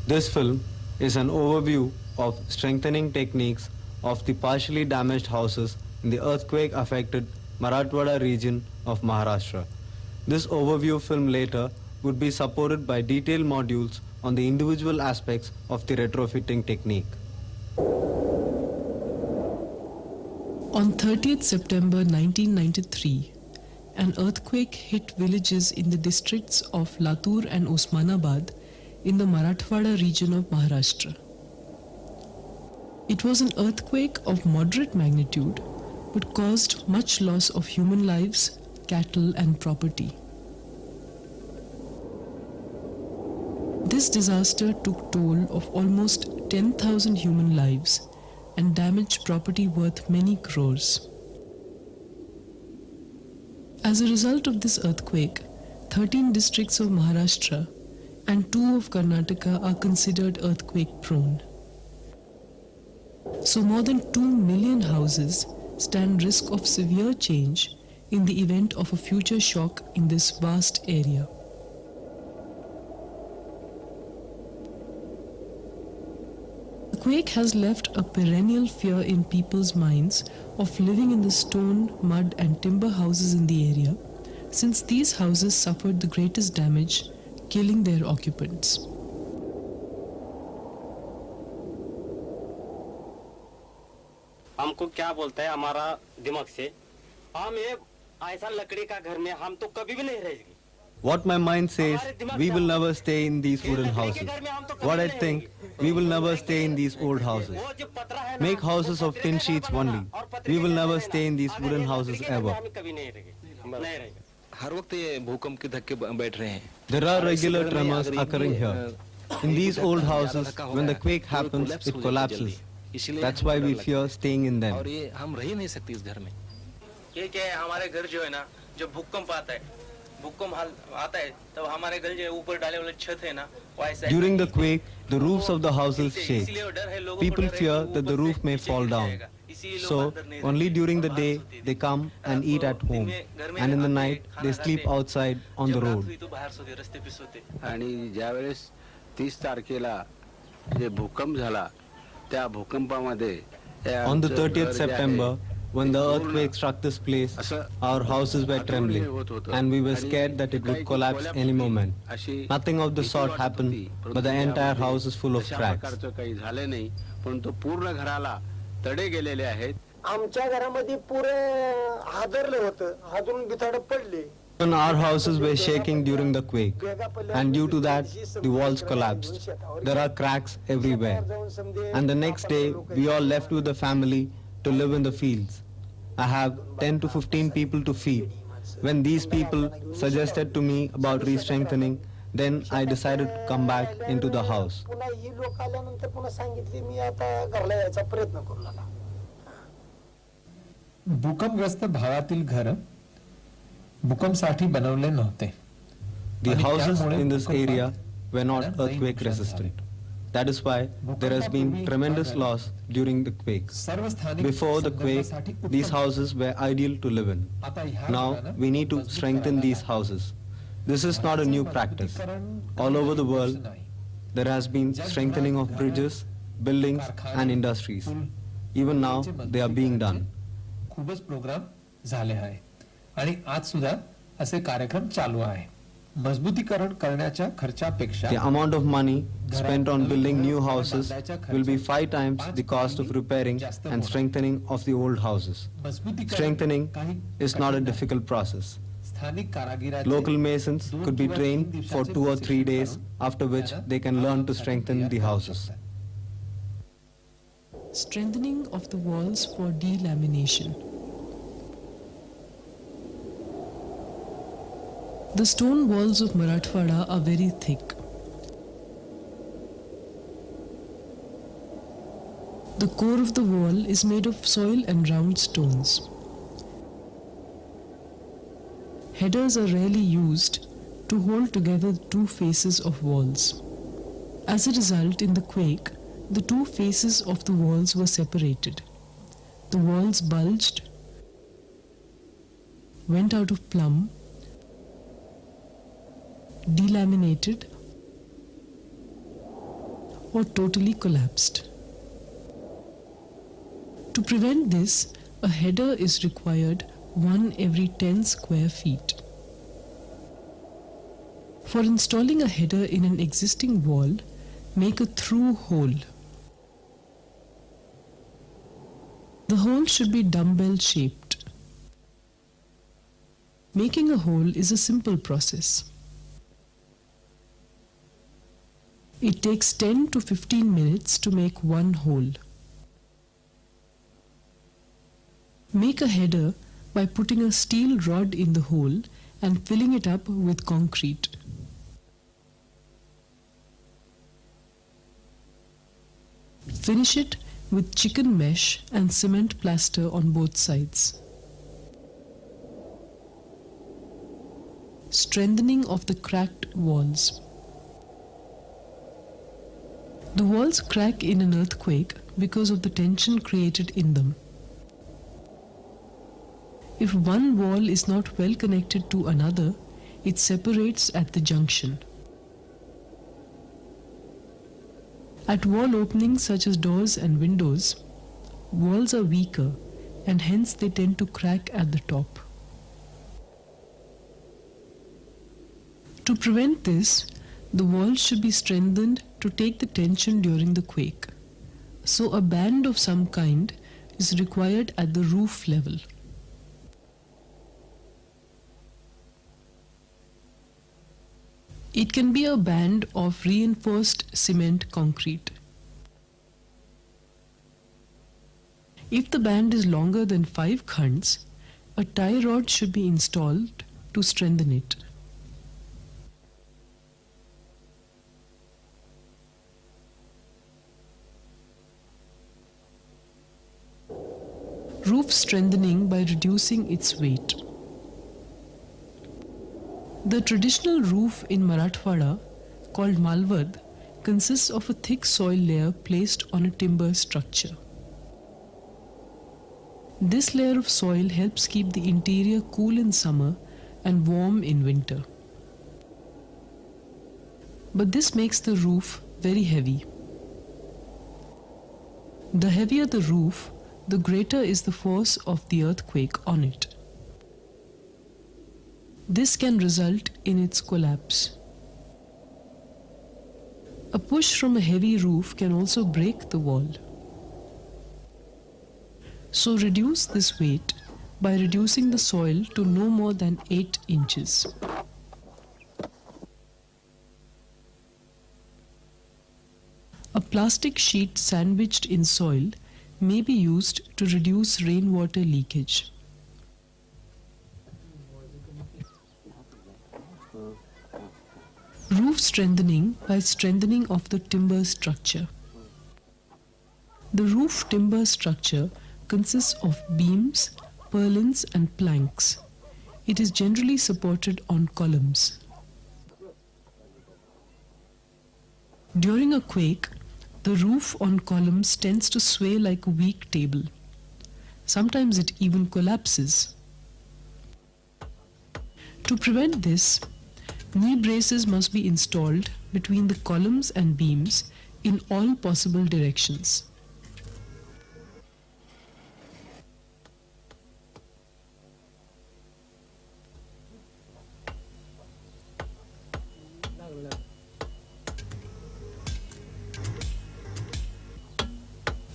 This film is an overview of strengthening techniques of the partially damaged houses in the earthquake-affected Marathwada region of Maharashtra. This overview film later would be supported by detailed modules on the individual aspects of the retrofitting technique. On 30th September 1993, an earthquake hit villages in the districts of Latur and Osmanabad in the Marathwada region of Maharashtra. It was an earthquake of moderate magnitude but caused much loss of human lives, cattle and property. This disaster took toll of almost 10,000 human lives and damaged property worth many crores. As a result of this earthquake, 13 districts of Maharashtra and 2 of Karnataka are considered earthquake prone. So more than 2 million houses stand risk of severe change in the event of a future shock in this vast area. The quake has left a perennial fear in people's minds of living in the stone, mud and timber houses in the area, since these houses suffered the greatest damage, killing their occupants. हमको क्या बोलता है हमारा दिमाग से, हम ये ऐसा लकड़ी का घर में हम तो कभी भी नहीं रहेंगे. What my mind says, we will never stay in these wooden houses. What I think, we will never stay in these old houses. Make houses of tin sheets only. We will never stay in these wooden houses ever. हर वक्त ये भूकंप के धक्के बैठ रहे हैं. There are regular tremors occurring here. In these old houses, when the quake happens, it collapses. That's why we fear staying in them. और ये हम रह ही नहीं सकते इस घर में. ये क्या है, हमारे घर जो है ना, जब भूकंप आता है, भूकंप आता है, तब हमारे घर जो ऊपर डाले वाले छत है ना, During the quake, the roofs of the houses shake. People fear that the roof may fall down. So, only during the day, they come and eat at home. And in the night, they sleep outside on the road. आणि ज्यावेळेस 30 तारखेला जे भूकंप झाला त्या भूकंपामध्ये On the 30th September, when the earthquake struck this place, our houses were trembling and we were scared that it would collapse any moment. Nothing of the sort happened, but the entire house is full of cracks. काही झाले नाही, परंतु पूर्ण घराला तडे गेलेले आहेत. आमच्या घरामध्ये पुरे हादरलं होतं, हादरून बिथाड पडले. Even our houses were shaking during the quake, and due to that, the walls collapsed. There are cracks everywhere. And the next day, we all left with the family to live in the fields. I have 10 to 15 people to feed. When these people suggested to me about re-strengthening, then I decided to come back into the house. पुन्हा ही लोक आल्यानंतर पुन्हा सांगितले मी आता घरला यायचा प्रयत्न करू लागला. भूकंपग्रस्त भागातील घर भूकंपासाठी बनवले नव्हते. The houses in this area were not earthquake resistant. That is why there has been tremendous loss during the quake. Before the quake, these houses were ideal to live in. Now we need to strengthen these houses. This is not a new practice. All over the world, there has been strengthening of bridges, buildings and industries. Even now, they are being done. खूपच programme झाले आहे आणि आज सुद्धा असे कार्यक्रम चालू आहे. मजबूतीकरण करण्याच्या खर्चापेक्षा The amount of money spent on building new houses will be 5 times the cost of repairing and strengthening of the old houses. Strengthening is not a difficult process. स्थानिक कारागिराचे Local masons could be trained for 2 or 3 days, after which they can learn to strengthen the houses. Strengthening of the walls for delamination. The stone walls of Marathwada are very thick. The core of the wall is made of soil and round stones. Headers are rarely used to hold together the two faces of walls. As a result, in the quake, the two faces of the walls were separated. The walls bulged, went out of plumb, delaminated, or totally collapsed. To prevent this, a header is required 1 every 10 square feet. For installing a header in an existing wall, make a through hole. The hole should be dumbbell shaped. Making a hole is a simple process. It takes 10 to 15 minutes to make one hole. Make a header by putting a steel rod in the hole and filling it up with concrete. Finish it with chicken mesh and cement plaster on both sides. Strengthening of the cracked walls. The walls crack in an earthquake because of the tension created in them. If one wall is not well connected to another, it separates at the junction. At wall openings such as doors and windows, walls are weaker and hence they tend to crack at the top. To prevent this, the walls should be strengthened to take the tension during the quake. So a band of some kind is required at the roof level. It can be a band of reinforced cement concrete. If the band is longer than 5 khands, a tie rod should be installed to strengthen it. Roof strengthening by reducing its weight. The traditional roof in Marathwada, called Malvad, consists of a thick soil layer placed on a timber structure. This layer of soil helps keep the interior cool in summer and warm in winter. But this makes the roof very heavy. The heavier the roof, the greater is the force of the earthquake on it. This can result in its collapse. A push from a heavy roof can also break the wall. So reduce this weight by reducing the soil to no more than 8 inches. A plastic sheet sandwiched in soil may be used to reduce rainwater leakage. Roof strengthening by strengthening of the timber structure. The roof timber structure consists of beams, purlins and planks. It is generally supported on columns. During a quake, the roof on columns tends to sway like a weak table. Sometimes it even collapses. To prevent this, knee braces must be installed between the columns and beams in all possible directions.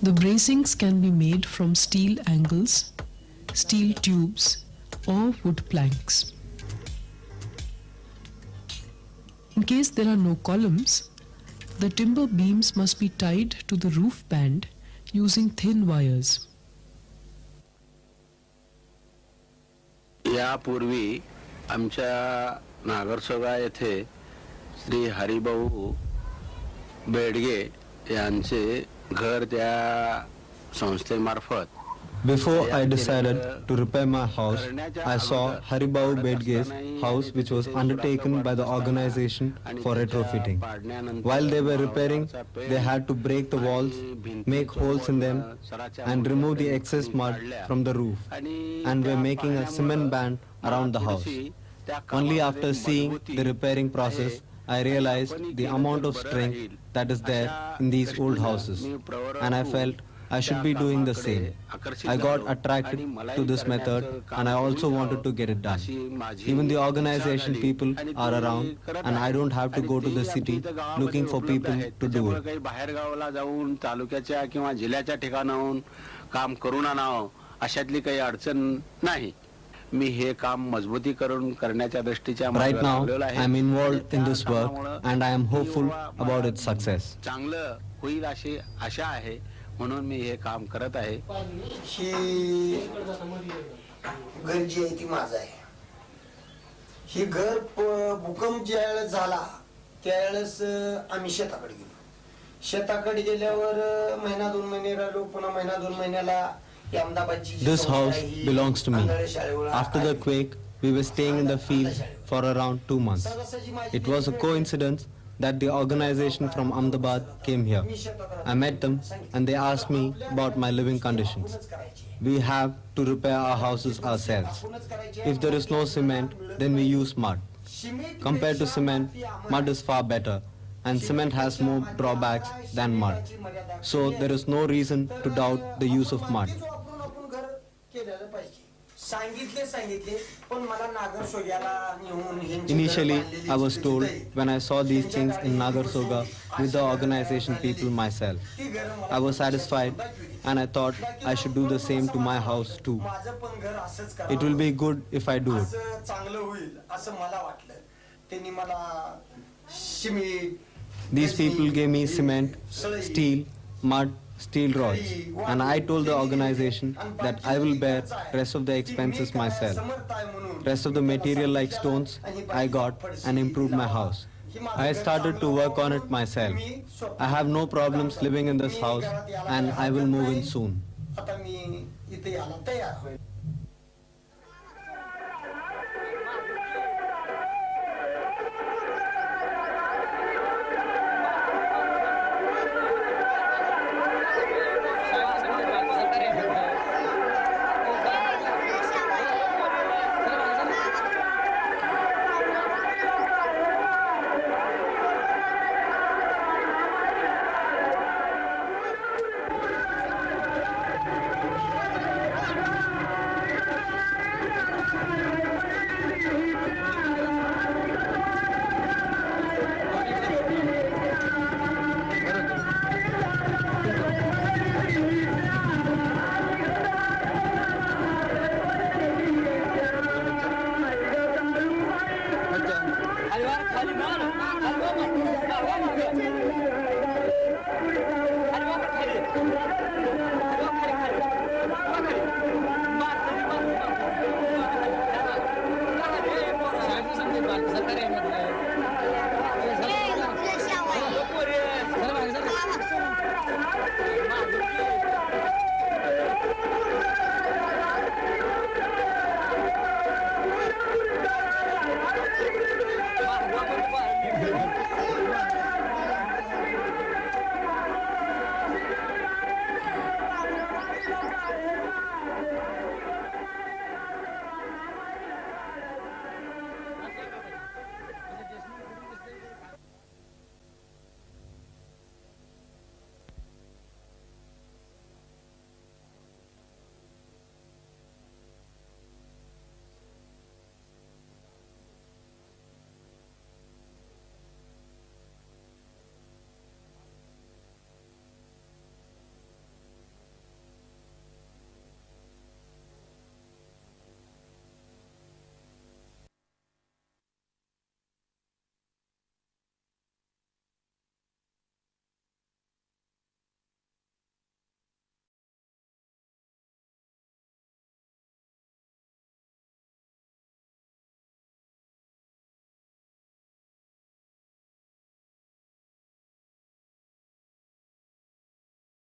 The bracings can be made from steel angles, steel tubes, or wood planks. In case there are no columns, the timber beams must be tied to the roof band using thin wires. यापूर्वी आमच्या नागरसोगा येथे श्री हरिभाऊ बेडगे यांचे घर त्या संस्थेमार्फत. Before I decided to repair my house, I saw Haribau Bedge's house, which was undertaken by the organization for retrofitting. While they were repairing, they had to break the walls, make holes in them, and remove the excess mud from the roof, and were making a cement band around the house. Only after seeing the repairing process, I realized the amount of strength that is there in these old houses, and I felt I should be doing the same. I got attracted to this method and I also wanted to get it done. Even the organization people are around and I don't have to go to the city looking for people to do it. बाहेर गावाला जाऊन तालुक्याच्या किंवा जिल्ह्याच्या ठिकाणाहून काम करून आणावं अशातली काही अडचण नाही. मी हे काम मजबूतीकरण करण्याच्या दृष्टीच्या Right now, I am involved in this work and I am hopeful about its success. चांगलं होईल अशी आशा आहे म्हणून मी हे काम करत आहे. ही घर जी आहे ती माझं आहे. ही घर भूकंप ज्या वेळेस झाला त्यावेळेस आम्ही शेताकडे गेलो. शेताकडे गेल्यावर महिना 2 महिने राहिलो. पुन्हा महिना 2 महिन्याला This house belongs to me. After the quake, we were staying in the fields for around 2 months. It was a coincidence that the organization from Ahmedabad came here. I met them and they asked me about my living conditions. We have to repair our houses ourselves. If there is no cement, then we use mud. Compared to cement, mud is far better and cement has more drawbacks than mud. So there is no reason to doubt the use of mud. Initially, I was told when I saw these things in Nagarsoga with the organization people myself. I was satisfied and I thought I should do the same to my house too. It will be good if I do it. These people gave me cement, steel, mud, steel rods, and I told the organization that I will bear rest of the expenses myself. Rest of the material like stones I got and improved my house. I started to work on it myself. I have no problems living in this house and I will move in soon.